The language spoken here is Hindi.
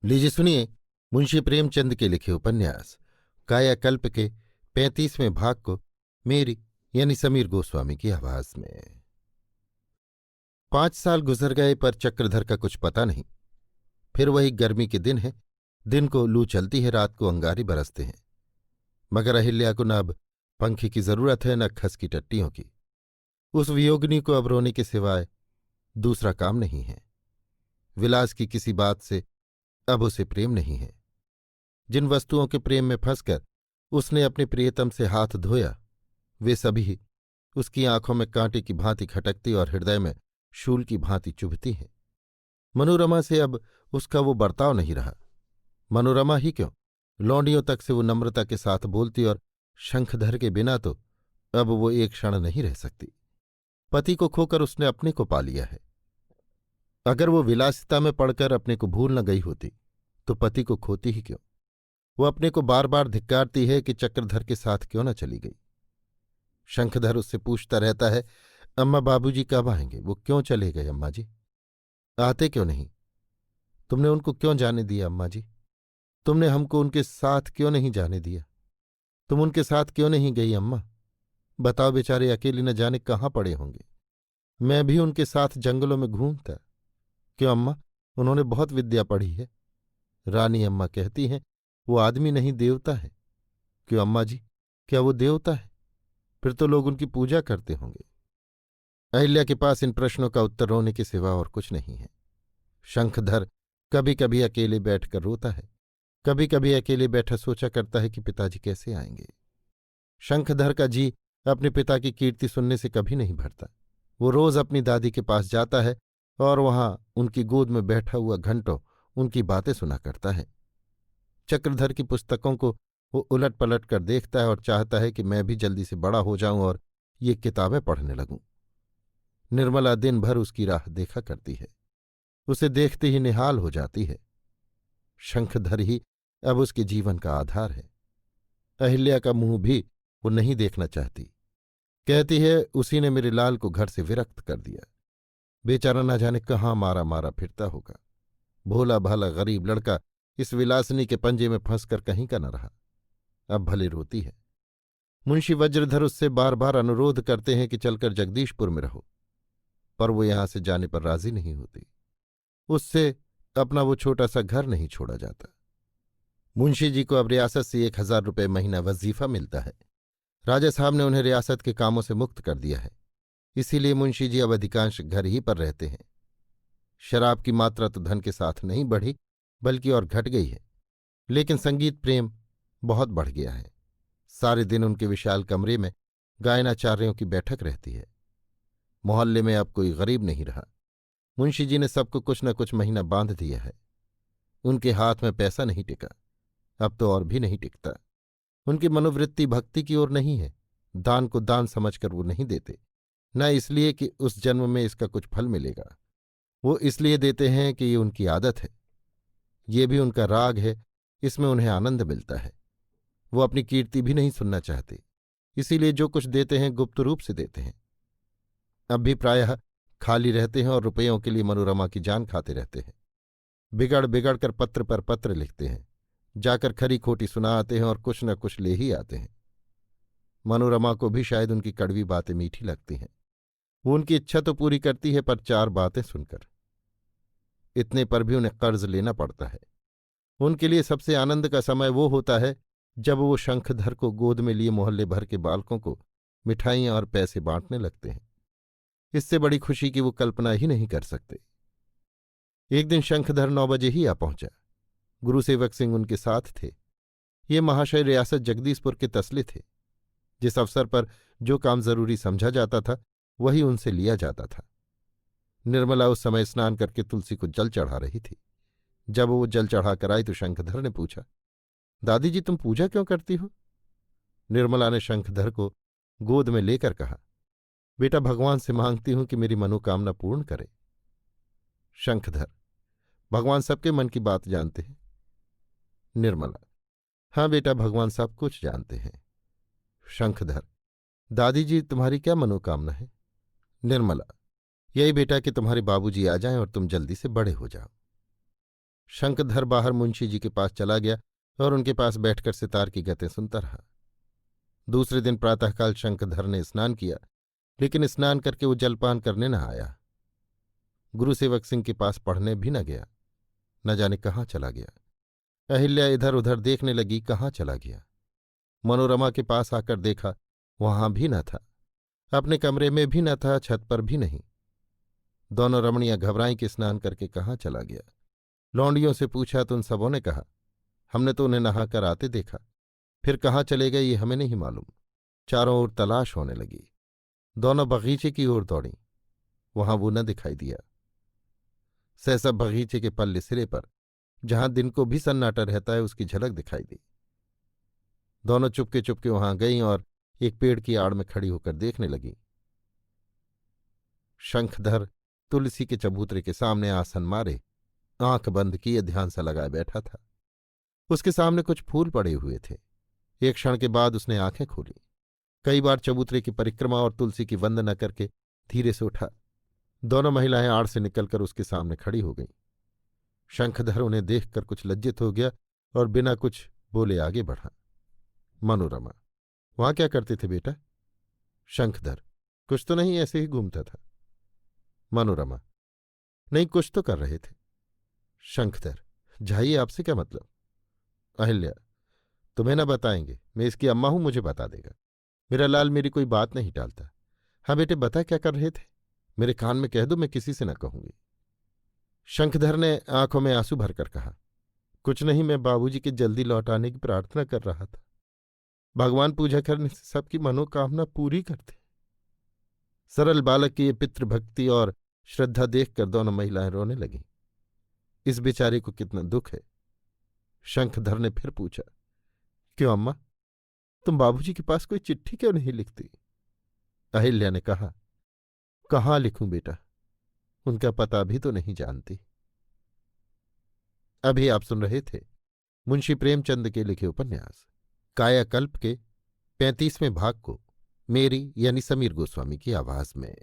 लीजिए सुनिए मुंशी प्रेमचंद के लिखे उपन्यास कायाकल्प के 35वें भाग को मेरी यानी समीर गोस्वामी की आवाज में। 5 साल गुजर गए पर चक्रधर का कुछ पता नहीं। फिर वही गर्मी के दिन है। दिन को लू चलती है, रात को अंगारे बरसते हैं। मगर अहिल्या को न अब पंखे की जरूरत है, न खस की टट्टियों की। उस वियोगिनी को अब रोने के सिवाय दूसरा काम नहीं है। विलास की किसी बात से अब उसे प्रेम नहीं है। जिन वस्तुओं के प्रेम में फंसकर उसने अपने प्रियतम से हाथ धोया, वे सभी उसकी आंखों में कांटे की भांति खटकती और हृदय में शूल की भांति चुभती हैं। मनोरमा से अब उसका वो बर्ताव नहीं रहा। मनोरमा ही क्यों, लौंडियों तक से वो नम्रता के साथ बोलती, और शंखधर के बिना तो अब वो एक क्षण नहीं रह सकती। पति को खोकर उसने अपने को पा लिया है। अगर वो विलासिता में पड़कर अपने को भूल न गई होती तो पति को खोती ही क्यों। वो अपने को बार बार धिक्कारती है कि चक्रधर के साथ क्यों न चली गई। शंखधर उससे पूछता रहता है, अम्मा बाबूजी कब आएंगे? वो क्यों चले गए अम्मा जी? आते क्यों नहीं? तुमने उनको क्यों जाने दिया अम्मा जी? तुमने हमको उनके साथ क्यों नहीं जाने दिया? तुम उनके साथ क्यों नहीं गई अम्मा? बताओ, बेचारे अकेले न जाने कहाँ पड़े होंगे। मैं भी उनके साथ जंगलों में घूमता। क्यों अम्मा, उन्होंने बहुत विद्या पढ़ी है। रानी अम्मा कहती हैं वो आदमी नहीं देवता है। क्यों अम्मा जी, क्या वो देवता है? फिर तो लोग उनकी पूजा करते होंगे। अहिल्या के पास इन प्रश्नों का उत्तर रोने के सिवा और कुछ नहीं है। शंखधर कभी कभी अकेले बैठकर रोता है, कभी कभी अकेले बैठा सोचा करता है कि पिताजी कैसे आएंगे। शंखधर का जी अपने पिता की कीर्ति सुनने से कभी नहीं भरता। वो रोज अपनी दादी के पास जाता है और वहां उनकी गोद में बैठा हुआ घंटों उनकी बातें सुना करता है। चक्रधर की पुस्तकों को वो उलट पलट कर देखता है और चाहता है कि मैं भी जल्दी से बड़ा हो जाऊं और ये किताबें पढ़ने लगूं। निर्मला दिन भर उसकी राह देखा करती है, उसे देखते ही निहाल हो जाती है। शंखधर ही अब उसके जीवन का आधार है। अहिल्या का मुंह भी वो नहीं देखना चाहती। कहती है उसी ने मेरे लाल को घर से विरक्त कर दिया। बेचारा न जाने कहाँ मारा मारा फिरता होगा। भोला भाला गरीब लड़का इस विलासिनी के पंजे में फंसकर कहीं का न रहा। अब भले रोती है। मुंशी वज्रधर उससे बार बार अनुरोध करते हैं कि चलकर जगदीशपुर में रहो, पर वो यहां से जाने पर राजी नहीं होती। उससे अपना वो छोटा सा घर नहीं छोड़ा जाता। मुंशी जी को अब रियासत से 1000 रुपये महीना वजीफा मिलता है। राजा साहब ने उन्हें रियासत के कामों से मुक्त कर दिया है, इसीलिए मुंशी जी अब अधिकांश घर ही पर रहते हैं। शराब की मात्रा तो धन के साथ नहीं बढ़ी, बल्कि और घट गई है, लेकिन संगीत प्रेम बहुत बढ़ गया है। सारे दिन उनके विशाल कमरे में गायनाचार्यों की बैठक रहती है। मोहल्ले में अब कोई गरीब नहीं रहा। मुंशी जी ने सबको कुछ न कुछ महीना बांध दिया है। उनके हाथ में पैसा नहीं टिका, अब तो और भी नहीं टिकता। उनकी मनोवृत्ति भक्ति की ओर नहीं है। दान को दान समझकर वो नहीं देते, न इसलिए कि उस जन्म में इसका कुछ फल मिलेगा। वो इसलिए देते हैं कि ये उनकी आदत है, ये भी उनका राग है, इसमें उन्हें आनंद मिलता है। वो अपनी कीर्ति भी नहीं सुनना चाहते, इसीलिए जो कुछ देते हैं गुप्त रूप से देते हैं। अब भी प्रायः खाली रहते हैं और रुपयों के लिए मनोरमा की जान खाते रहते हैं। बिगड़ बिगड़ कर पत्र पर पत्र लिखते हैं, जाकर खरी खोटी सुना आते हैं और कुछ न कुछ ले ही आते हैं। मनोरमा को भी शायद उनकी कड़वी बातें मीठी लगती हैं। वो उनकी इच्छा तो पूरी करती है, पर 4 बातें सुनकर। इतने पर भी उन्हें कर्ज लेना पड़ता है। उनके लिए सबसे आनंद का समय वो होता है जब वो शंखधर को गोद में लिए मोहल्ले भर के बालकों को मिठाइयां और पैसे बांटने लगते हैं। इससे बड़ी खुशी की वो कल्पना ही नहीं कर सकते। एक दिन शंखधर 9 बजे ही आ पहुंचा। गुरुसेवक सिंह उनके साथ थे। ये महाशय रियासत जगदीशपुर के तसले थे। जिस अवसर पर जो काम जरूरी समझा जाता था वही उनसे लिया जाता था। निर्मला उस समय स्नान करके तुलसी को जल चढ़ा रही थी। जब वो जल चढ़ाकर आई तो शंखधर ने पूछा, दादी जी तुम पूजा क्यों करती हो? निर्मला ने शंखधर को गोद में लेकर कहा, बेटा भगवान से मांगती हूं कि मेरी मनोकामना पूर्ण करे। शंखधर, भगवान सबके मन की बात जानते हैं। निर्मला, हाँ बेटा, भगवान सब कुछ जानते हैं। शंखधर, दादी जी तुम्हारी क्या मनोकामना है? निर्मला, यही बेटा कि तुम्हारे बाबूजी आ जाएं और तुम जल्दी से बड़े हो जाओ। शंखधर बाहर मुंशी जी के पास चला गया और उनके पास बैठकर सितार की गतें सुनता रहा। दूसरे दिन प्रातःकाल शंखधर ने स्नान किया, लेकिन स्नान करके वो जलपान करने न आया। गुरुसेवक सिंह के पास पढ़ने भी न गया। न जाने कहाँ चला गया। अहिल्या इधर उधर देखने लगी, कहाँ चला गया। मनोरमा के पास आकर देखा, वहां भी न था। अपने कमरे में भी न था, छत पर भी नहीं। दोनों रमणियां घबराई कि स्नान करके कहाँ चला गया। लौंडियों से पूछा तो उन सबों ने कहा, हमने तो उन्हें नहाकर आते देखा, फिर कहाँ चले गए ये हमें नहीं मालूम। चारों ओर तलाश होने लगी। दोनों बगीचे की ओर दौड़ी, वहां वो न दिखाई दिया। सहसा बगीचे के पल्ले सिरे पर, जहां दिन को भी सन्नाटा रहता है, उसकी झलक दिखाई दी। दोनों चुपके चुपके वहां गईं और एक पेड़ की आड़ में खड़ी होकर देखने लगीं। शंखधर तुलसी के चबूतरे के सामने आसन मारे, आंख बंद किए ध्यान सा लगाए बैठा था। उसके सामने कुछ फूल पड़े हुए थे। एक क्षण के बाद उसने आंखें खोली। कई बार चबूतरे की परिक्रमा और तुलसी की वंदना करके धीरे से उठा। दोनों महिलाएं आड़ से निकलकर उसके सामने खड़ी हो गईं। शंखधर उन्हें देखकर कुछ लज्जित हो गया और बिना कुछ बोले आगे बढ़ा। मनोरमा, वहां क्या करते थे बेटा? शंखधर, कुछ तो नहीं, ऐसे ही घूमता था। मनोरमा, नहीं, कुछ तो कर रहे थे। शंखधर, जाइए, आपसे क्या मतलब? अहिल्या, तुम्हें न बताएंगे, मैं इसकी अम्मा हूं, मुझे बता देगा। मेरा लाल मेरी कोई बात नहीं टालता। हाँ बेटे, बता क्या कर रहे थे? मेरे कान में कह दो, मैं किसी से न कहूंगी। शंखधर ने आंखों में आंसू भरकर कहा, कुछ नहीं, मैं बाबूजी के जल्दी लौट आने की प्रार्थना कर रहा था। भगवान पूजा करने से सबकी मनोकामना पूरी करते। सरल बालक की ये पितृभक्ति और श्रद्धा देखकर दोनों महिलाएं रोने लगीं। इस बेचारे को कितना दुख है। शंखधर ने फिर पूछा, क्यों अम्मा, तुम बाबूजी के पास कोई चिट्ठी क्यों नहीं लिखती? अहिल्या ने कहा, कहाँ लिखूं बेटा, उनका पता भी तो नहीं जानती। अभी आप सुन रहे थे मुंशी प्रेमचंद के लिखे उपन्यास कायाकल्प के 35वें भाग को मेरी यानी समीर गोस्वामी की आवाज में।